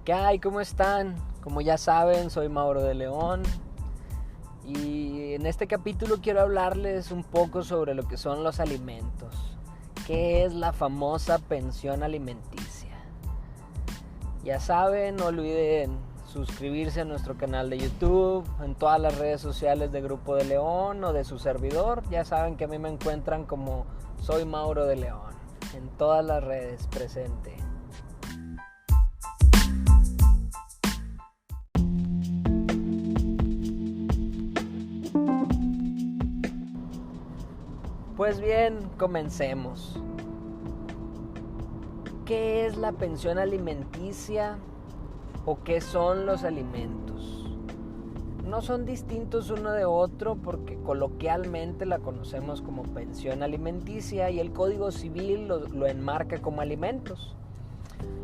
¿Qué hay? ¿Cómo están? Como ya saben, soy Mauro de León y en este capítulo quiero hablarles un poco sobre lo que son los alimentos. ¿Qué es la famosa pensión alimenticia? Ya saben, no olviden suscribirse a nuestro canal de YouTube, en todas las redes sociales de Grupo de León o de su servidor. Ya saben que a mí me encuentran como Soy Mauro de León, en todas las redes presente. Pues bien, comencemos. ¿Qué es la pensión alimenticia o qué son los alimentos? No son distintos uno de otro porque coloquialmente la conocemos como pensión alimenticia y el Código Civil lo enmarca como alimentos.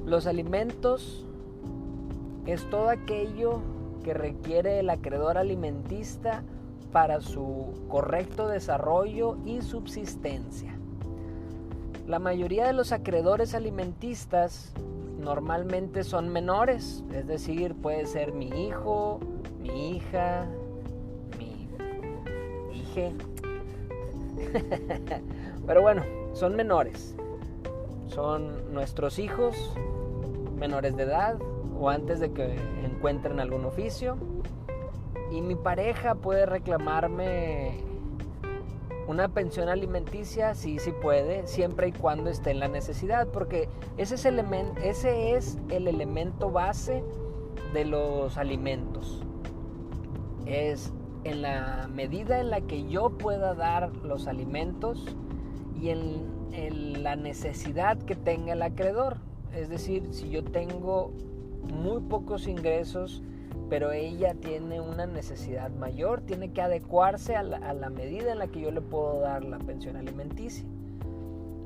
Los alimentos es todo aquello que requiere el acreedor alimentista para su correcto desarrollo y subsistencia. La mayoría de los acreedores alimentistas normalmente son menores, es decir, puede ser mi hijo, mi hija, mi hija. Pero bueno, son menores. Son nuestros hijos menores de edad o antes de que encuentren algún oficio. Y mi pareja puede reclamarme una pensión alimenticia, sí puede, siempre y cuando esté en la necesidad, porque ese es el elemento base de los alimentos. Es en la medida en la que yo pueda dar los alimentos y en la necesidad que tenga el acreedor. Es decir, si yo tengo muy pocos ingresos, pero ella tiene una necesidad mayor, tiene que adecuarse a la medida en la que yo le puedo dar la pensión alimenticia.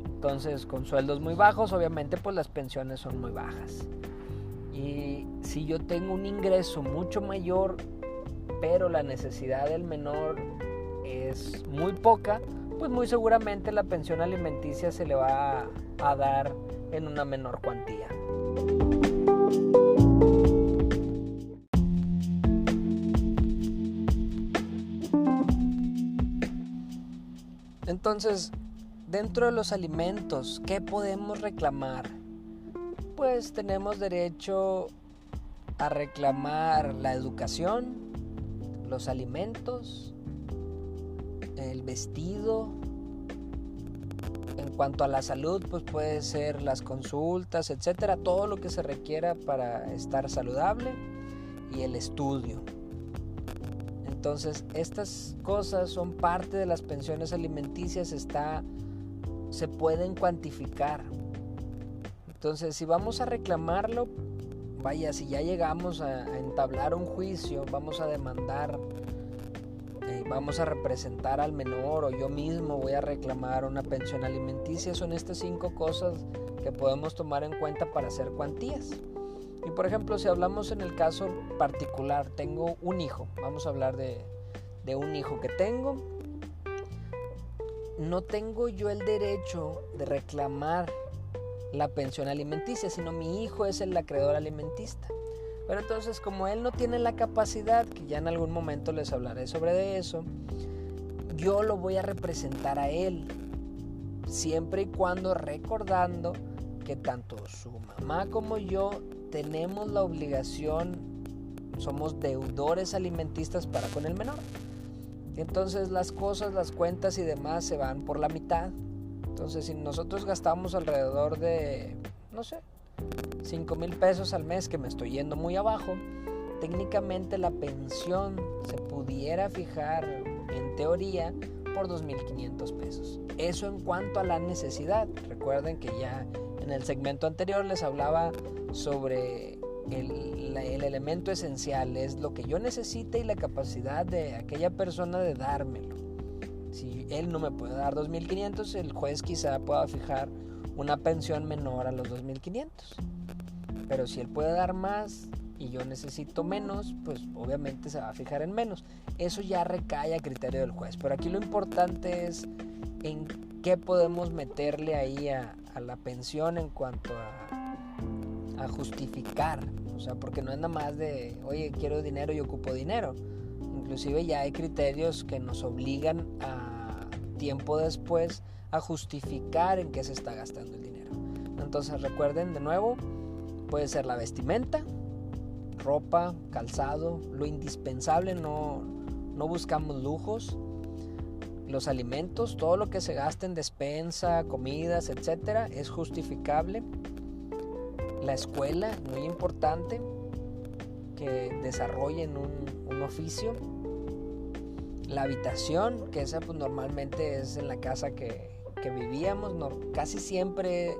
Entonces, con sueldos muy bajos, obviamente, pues las pensiones son muy bajas. Y si yo tengo un ingreso mucho mayor, pero la necesidad del menor es muy poca, pues muy seguramente la pensión alimenticia se le va a dar en una menor cuantía. Entonces, dentro de los alimentos, ¿qué podemos reclamar? Pues tenemos derecho a reclamar la educación, los alimentos, el vestido. En cuanto a la salud, pues puede ser las consultas, etcétera, todo lo que se requiera para estar saludable y el estudio. Entonces, estas cosas son parte de las pensiones alimenticias, se pueden cuantificar. Entonces, si vamos a reclamarlo, vaya, si ya llegamos a entablar un juicio, vamos a demandar, vamos a representar al menor o yo mismo voy a reclamar una pensión alimenticia, son estas 5 cosas que podemos tomar en cuenta para hacer cuantías. Y por ejemplo, si hablamos en el caso particular, tengo un hijo, vamos a hablar de un hijo que tengo, no tengo yo el derecho de reclamar la pensión alimenticia, sino mi hijo es el acreedor alimentista. Pero entonces, como él no tiene la capacidad, que ya en algún momento les hablaré sobre eso, yo lo voy a representar a él, siempre y cuando recordando que tanto su mamá como yo tenemos la obligación, somos deudores alimentistas para con el menor. Entonces las cosas, las cuentas y demás se van por la mitad. Entonces si nosotros gastamos alrededor de, no sé, 5,000 pesos al mes, que me estoy yendo muy abajo, técnicamente la pensión se pudiera fijar, en teoría, por 2,500 pesos. Eso en cuanto a la necesidad. Recuerden que ya en el segmento anterior les hablaba sobre el elemento esencial, es lo que yo necesite y la capacidad de aquella persona de dármelo. Si él no me puede dar 2,500, el juez quizá pueda fijar una pensión menor a los 2,500. Pero si él puede dar más y yo necesito menos, pues obviamente se va a fijar en menos. Eso ya recae a criterio del juez. Pero aquí lo importante es en qué podemos meterle ahí a la pensión en cuanto a justificar. O sea, porque no es nada más de, oye, quiero dinero y ocupo dinero. Inclusive ya hay criterios que nos obligan a tiempo después a justificar en qué se está gastando el dinero. Entonces recuerden de nuevo, puede ser la vestimenta, ropa, calzado, lo indispensable, no buscamos lujos. Los alimentos, todo lo que se gasta en despensa, comidas, etcétera, es justificable. La escuela, muy importante, que desarrollen un oficio. La habitación, que esa pues normalmente es en la casa que vivíamos, casi siempre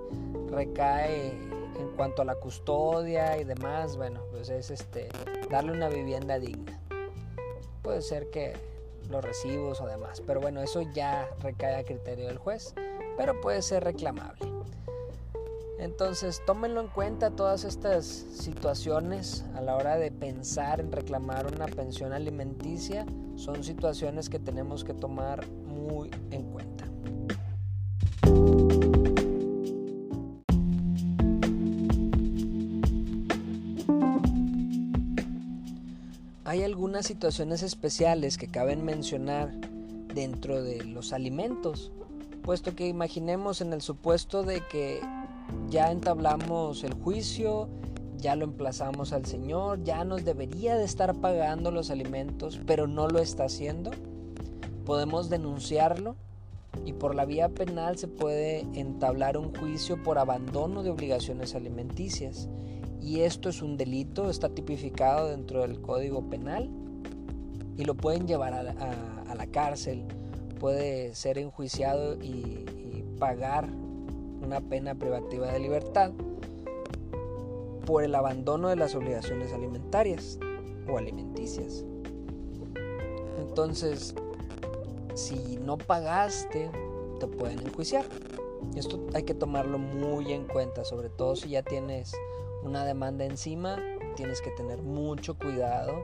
recae en cuanto a la custodia y demás. Bueno, pues es darle una vivienda digna. Puede ser que los recibos o demás, pero bueno, eso ya recae a criterio del juez, pero puede ser reclamable. Entonces tómenlo en cuenta todas estas situaciones a la hora de pensar en reclamar una pensión alimenticia. Son situaciones que tenemos que tomar muy en cuenta. Hay algunas situaciones especiales que caben mencionar dentro de los alimentos, puesto que imaginemos en el supuesto de que ya entablamos el juicio, ya lo emplazamos al señor, ya nos debería de estar pagando los alimentos, pero no lo está haciendo. Podemos denunciarlo y por la vía penal se puede entablar un juicio por abandono de obligaciones alimenticias. Y esto es un delito, está tipificado dentro del Código Penal y lo pueden llevar a la cárcel. Puede ser enjuiciado y pagar una pena privativa de libertad por el abandono de las obligaciones alimentarias o alimenticias. Entonces, si no pagaste, te pueden enjuiciar. Esto hay que tomarlo muy en cuenta, sobre todo si ya tienes una demanda encima. Tienes que tener mucho cuidado,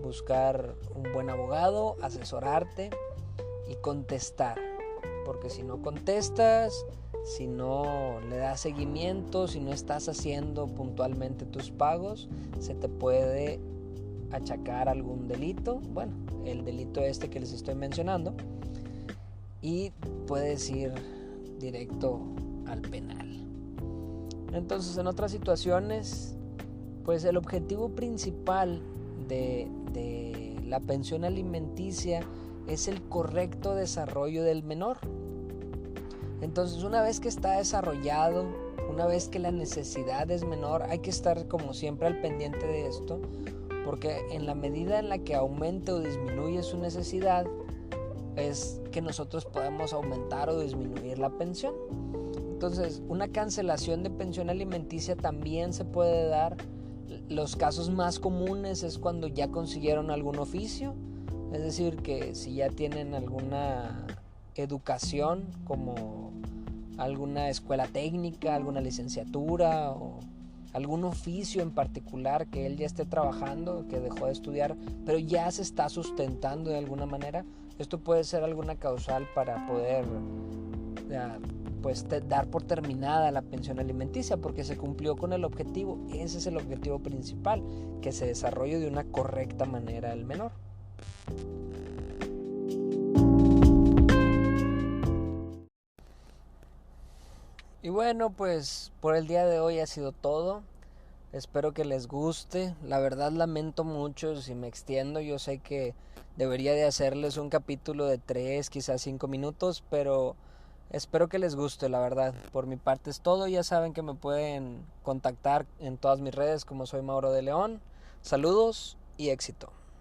buscar un buen abogado, asesorarte y contestar, porque si no contestas, si no le das seguimiento, si no estás haciendo puntualmente tus pagos, se te puede achacar algún delito, bueno, el delito que les estoy mencionando, y puedes ir directo al penal. Entonces, en otras situaciones, pues el objetivo principal de la pensión alimenticia es el correcto desarrollo del menor. Entonces, una vez que está desarrollado, una vez que la necesidad es menor, hay que estar como siempre al pendiente de esto, porque en la medida en la que aumente o disminuye su necesidad, es que nosotros podemos aumentar o disminuir la pensión. Entonces, una cancelación de pensión alimenticia también se puede dar. Los casos más comunes es cuando ya consiguieron algún oficio, es decir, que si ya tienen alguna educación como alguna escuela técnica, alguna licenciatura o algún oficio en particular que él ya esté trabajando, que dejó de estudiar, pero ya se está sustentando de alguna manera. Esto puede ser alguna causal para poder dar por terminada la pensión alimenticia, porque se cumplió con el objetivo. Ese es el objetivo principal, que se desarrolle de una correcta manera el menor. Y bueno, pues por el día de hoy ha sido todo. Espero que les guste. La verdad lamento mucho si me extiendo. Yo sé que debería de hacerles un capítulo de 3, quizás 5 minutos, pero espero que les guste, la verdad. Por mi parte es todo. Ya saben que me pueden contactar en todas mis redes como soy Mauro de León. Saludos y éxito.